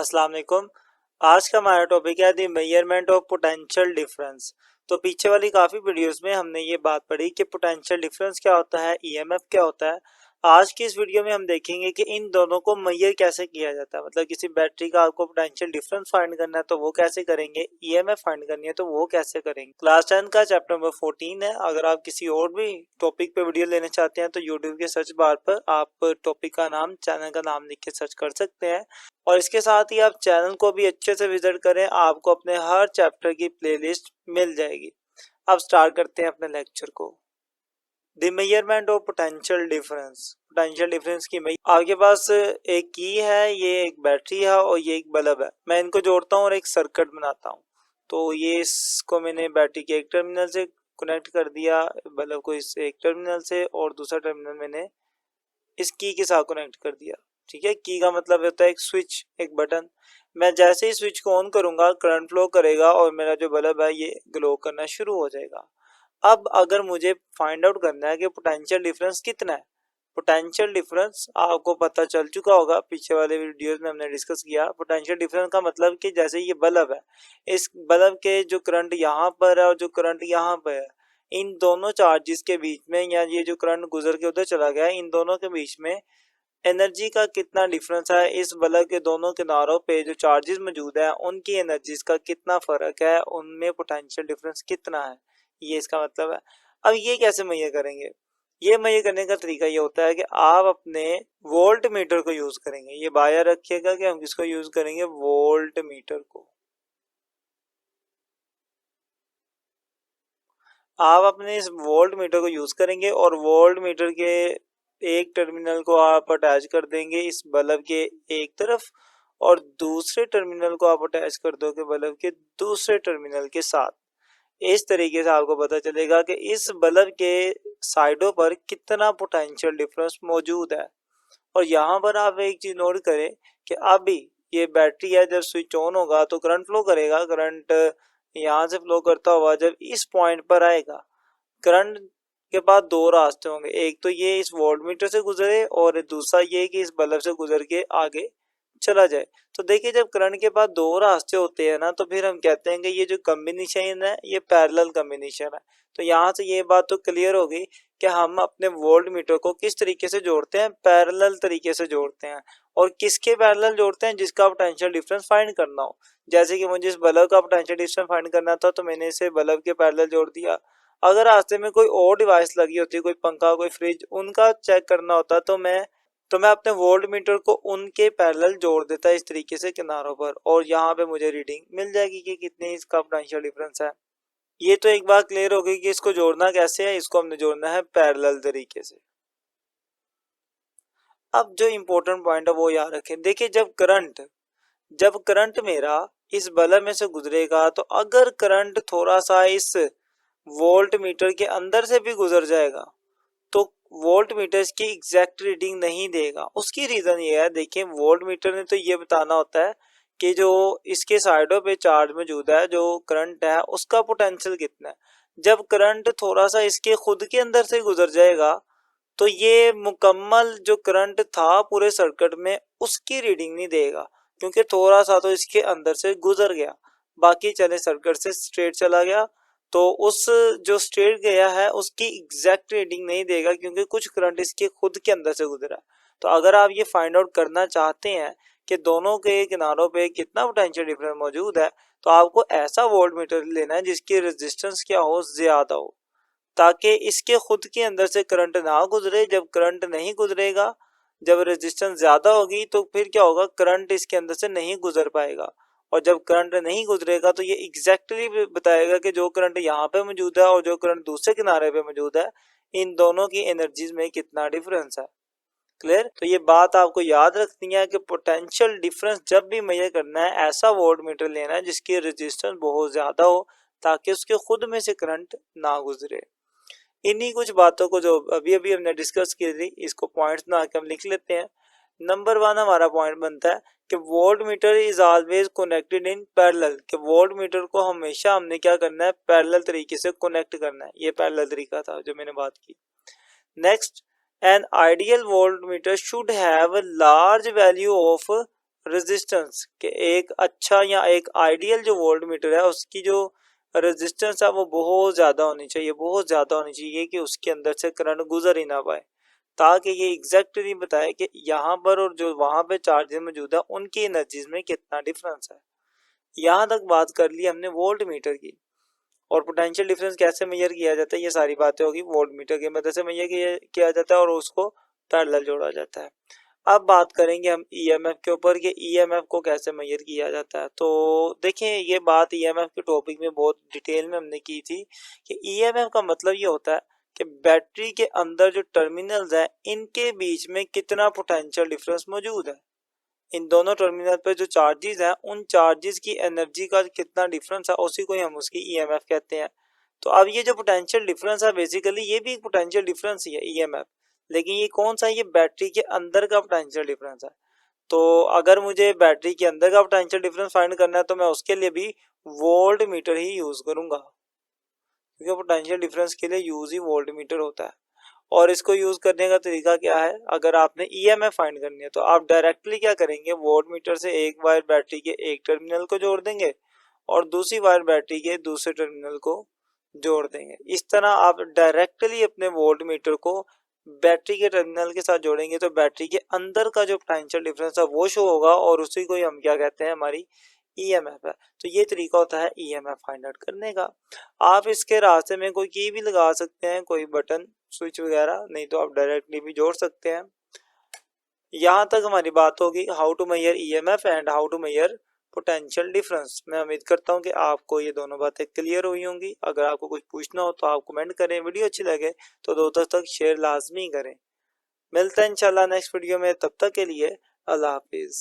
अस्सलाम वालेकुम। आज का हमारा टॉपिक है the measurement of potential difference. तो पीछे वाली काफ़ी वीडियोस में हमने ये बात पढ़ी कि पोटेंशियल डिफरेंस क्या होता है, ईएमएफ क्या होता है। आज की इस वीडियो में हम देखेंगे कि इन दोनों को मेजर कैसे किया जाता है। मतलब किसी बैटरी का आपको पोटेंशियल डिफरेंस फाइंड करना है तो वो कैसे करेंगे, ईएमएफ फाइंड करनी है तो वो कैसे करेंगे। क्लास 10 का चैप्टर नंबर 14 है। अगर आप किसी और भी टॉपिक पे वीडियो लेना चाहते हैं तो यूट्यूब के सर्च बार पर आप टॉपिक का नाम, चैनल का नाम लिख के सर्च कर सकते हैं। और इसके साथ ही आप चैनल को भी अच्छे से विजिट करें, आपको अपने हर चैप्टर की प्लेलिस्ट मिल जाएगी। अब स्टार्ट करते हैं अपने लेक्चर को। The measurement of potential difference. Potential difference की आपके पास एक की है, ये एक बैटरी है और ये एक बल्ब है। मैं इनको जोड़ता हूँ और एक सर्किट बनाता हूँ। तो ये इसको मैंने बैटरी के एक टर्मिनल से कनेक्ट कर दिया, बल्ब को इस एक टर्मिनल से, और दूसरा टर्मिनल मैंने इस की के साथ कनेक्ट कर दिया। ठीक है, की का मतलब होता है एक स्विच, एक बटन। मैं जैसे ही स्विच को ऑन करूंगा करंट फ्लो करेगा और मेरा जो बल्ब है ये ग्लो करना शुरू हो जाएगा। अब अगर मुझे फाइंड आउट करना है कि पोटेंशियल डिफरेंस कितना है, पोटेंशियल डिफरेंस आपको पता चल चुका होगा, पीछे वाले वीडियोस में हमने डिस्कस किया। पोटेंशियल डिफरेंस का मतलब कि जैसे ये बल्ब है, इस बल्ब के जो करंट यहाँ पर है और जो करंट यहाँ पर है, इन दोनों चार्जेस के बीच में, या ये जो करंट गुजर के उधर चला गया, इन दोनों के बीच में एनर्जी का कितना डिफरेंस है। इस बल्ब के दोनों किनारों पे जो चार्जेस मौजूद है उनकी एनर्जीज का कितना फर्क है, उनमें पोटेंशियल डिफरेंस कितना है, ये इसका मतलब है। अब ये कैसे मेजर करेंगे? ये मेजर करने का तरीका ये होता है कि आप अपने वोल्ट मीटर को यूज करेंगे। ये बाया रखिएगा कि हम किसको यूज करेंगे, वोल्ट मीटर को। आप अपने इस वोल्ट मीटर को यूज करेंगे और वोल्ट मीटर के एक टर्मिनल को आप अटैच कर देंगे इस बल्ब के एक तरफ, और दूसरे टर्मिनल को आप अटैच कर दोगे बल्ब के दूसरे टर्मिनल के साथ। इस तरीके से आपको पता चलेगा कि इस बल्ब के साइडों पर कितना पोटेंशियल डिफरेंस मौजूद है। और यहाँ पर आप एक चीज नोट करें कि अभी ये बैटरी है, जब स्विच ऑन होगा तो करंट फ्लो करेगा। करंट यहाँ से फ्लो करता हुआ जब इस पॉइंट पर आएगा, करंट के बाद दो रास्ते होंगे, एक तो ये इस वोल्टमीटर से गुजरे और दूसरा ये कि इस बल्ब से गुजर के आगे चला जाए। तो देखिए, जब करंट के पास दो रास्ते होते हैं ना, तो फिर हम कहते हैं कि ये जो कॉम्बिनेशन है ये पैरेलल कॉम्बिनेशन है। तो यहाँ से ये बात तो क्लियर हो गई कि हम अपने वोल्ट मीटर को किस तरीके से जोड़ते हैं, पैरेलल तरीके से जोड़ते हैं। और किसके पैरेलल जोड़ते हैं, जिसका पोटेंशियल डिफरेंस फाइंड करना हो। जैसे कि मुझे इस बल्ब का पोटेंशियल डिफरेंस फाइंड करना था तो मैंने इसे बल्ब के पैरेलल जोड़ दिया। अगर रास्ते में कोई और डिवाइस लगी होती, कोई पंखा, कोई फ्रिज, उनका चेक करना होता तो मैं अपने वोल्ट मीटर को उनके पैरेलल जोड़ देता इस तरीके से किनारों पर, और यहाँ पे मुझे रीडिंग मिल जाएगी कि कितने इसका पोटेंशियल डिफरेंस है। ये तो एक बात क्लियर हो गई कि इसको जोड़ना कैसे है। इसको हमने जोड़ना है पैरेलल तरीके से। अब जो इम्पोर्टेंट पॉइंट है वो याद रखें। देखिए, जब करंट मेरा इस बल्ब में से गुजरेगा, तो अगर करंट थोड़ा सा इस वोल्ट मीटर के अंदर से भी गुजर जाएगा तो वोल्ट मीटर की एग्जैक्ट रीडिंग नहीं देगा। उसकी रीजन ये है, देखिए, वोल्ट मीटर ने तो ये बताना होता है कि जो इसके साइडों पे चार्ज मौजूद है, जो करंट है, उसका पोटेंशियल कितना है। जब करंट थोड़ा सा इसके खुद के अंदर से गुजर जाएगा तो ये मुकम्मल जो करंट था पूरे सर्किट में उसकी रीडिंग नहीं देगा, क्योंकि थोड़ा सा तो इसके अंदर से गुजर गया, बाकी चले सर्किट से स्ट्रेट चला गया। तो उस जो स्ट्रेट गया है उसकी एग्जैक्ट रीडिंग नहीं देगा, क्योंकि कुछ करंट इसके खुद के अंदर से गुजरा है। तो अगर आप ये फाइंड आउट करना चाहते हैं कि दोनों के किनारों पे कितना पोटेंशियल डिफरेंस मौजूद है, तो आपको ऐसा वोल्ट मीटर लेना है जिसकी रेजिस्टेंस क्या हो, ज्यादा हो, ताकि इसके खुद के अंदर से करंट ना गुजरे। जब करंट नहीं गुजरेगा, जब रेजिस्टेंस ज्यादा होगी, तो फिर क्या होगा, करंट इसके अंदर से नहीं गुजर पाएगा। और जब करंट नहीं गुजरेगा तो ये एग्जैक्टली बताएगा कि जो करंट यहाँ पे मौजूद है और जो करंट दूसरे किनारे पे मौजूद है, इन दोनों की एनर्जीज में कितना डिफरेंस है। क्लियर? तो ये बात आपको याद रखनी है कि पोटेंशियल डिफरेंस जब भी मेजर करना है, ऐसा वोल्ट मीटर लेना है जिसकी रेजिस्टेंस बहुत ज्यादा हो, ताकि उसके खुद में से करंट ना गुजरे। इन्हीं कुछ बातों को जो अभी अभी हमने डिस्कस की थी, इसको पॉइंट्स बना के हम लिख लेते हैं। नंबर 1 हमारा पॉइंट बनता है कि volt meter is always connected in parallel. कि वोल्ट मीटर को हमेशा हमने क्या करना है, पैरेलल तरीके से कनेक्ट करना है। ये पैरेलल तरीका था जो मैंने बात की। Next, an ideal volt meter should have large value of resistance के एक अच्छा या एक आइडियल जो वोल्ट मीटर है उसकी जो रेजिस्टेंस है वो बहुत ज़्यादा होनी चाहिए, बहुत ज़्यादा होनी चाहिए कि उसके अंदर से करंट गुजर ही ना पाए, ताकि ये एग्जैक्टली बताए कि यहाँ पर और जो वहाँ पे चार्जेस मौजूद है उनकी एनर्जीज में कितना डिफरेंस है। यहाँ तक बात कर ली हमने वोल्ट मीटर की। और पोटेंशियल डिफरेंस कैसे मेजर किया जाता है, ये सारी बातें होगी वोल्ट मीटर की मदद से मेजर किया जाता है और उसको पैरेलल जोड़ा जाता है। अब बात करेंगे हम ईएमएफ के ऊपर कि ईएमएफ को कैसे मेजर किया जाता है। तो देखें, ये बात ईएमएफ के टॉपिक में बहुत डिटेल में हमने की थी कि ईएमएफ का मतलब ये होता है कि बैटरी के अंदर जो टर्मिनल्स हैं इनके बीच में कितना पोटेंशियल डिफरेंस मौजूद है। इन दोनों टर्मिनल पे जो चार्जेस हैं उन चार्जेस की एनर्जी का कितना डिफरेंस है, उसी को ही हम उसकी ईएमएफ कहते हैं। तो अब ये जो पोटेंशियल डिफरेंस है बेसिकली ये भी एक पोटेंशियल डिफरेंस ही है ईएमएफ, लेकिन ये कौन सा है, ये बैटरी के अंदर का पोटेंशियल डिफरेंस है। तो अगर मुझे बैटरी के अंदर का पोटेंशियल डिफरेंस फाइंड करना है तो मैं उसके लिए भी वोल्ट मीटर ही यूज करूंगा, क्योंकि पोटेंशियल डिफरेंस के लिए यूज ही वोल्ट मीटर होता है। और इसको यूज करने का तरीका क्या है, अगर आपने ईएमएफ फाइंड करनी है तो आप डायरेक्टली क्या करेंगे, वोल्ट मीटर से एक वायर बैटरी के एक टर्मिनल को जोड़ देंगे और दूसरी वायर बैटरी के दूसरे टर्मिनल को जोड़ देंगे। इस तरह आप डायरेक्टली अपने वोल्ट मीटर को बैटरी के टर्मिनल के साथ जोड़ेंगे तो बैटरी के अंदर का जो पोटेंशियल डिफरेंस है वो शो होगा और उसी को ही हम क्या कहते हैं, हमारी ईएमएफ है। तो ये तरीका होता है ईएमएफ फाइंड आउट करने का। आप इसके रास्ते में कोई की भी लगा सकते हैं, कोई बटन स्विच वगैरह, नहीं तो आप डायरेक्टली भी जोड़ सकते हैं। यहाँ तक हमारी बात होगी how to measure EMF and how to measure potential difference. मैं उम्मीद करता हूँ कि आपको ये दोनों बातें क्लियर हुई होंगी। अगर आपको कुछ पूछना हो तो आप कमेंट करें, वीडियो अच्छी लगे तो दोस्तों तक शेयर लाजमी करें। मिलते हैं इंशाल्लाह नेक्स्ट वीडियो में, तब तक के लिए अल्लाह हाफिज़।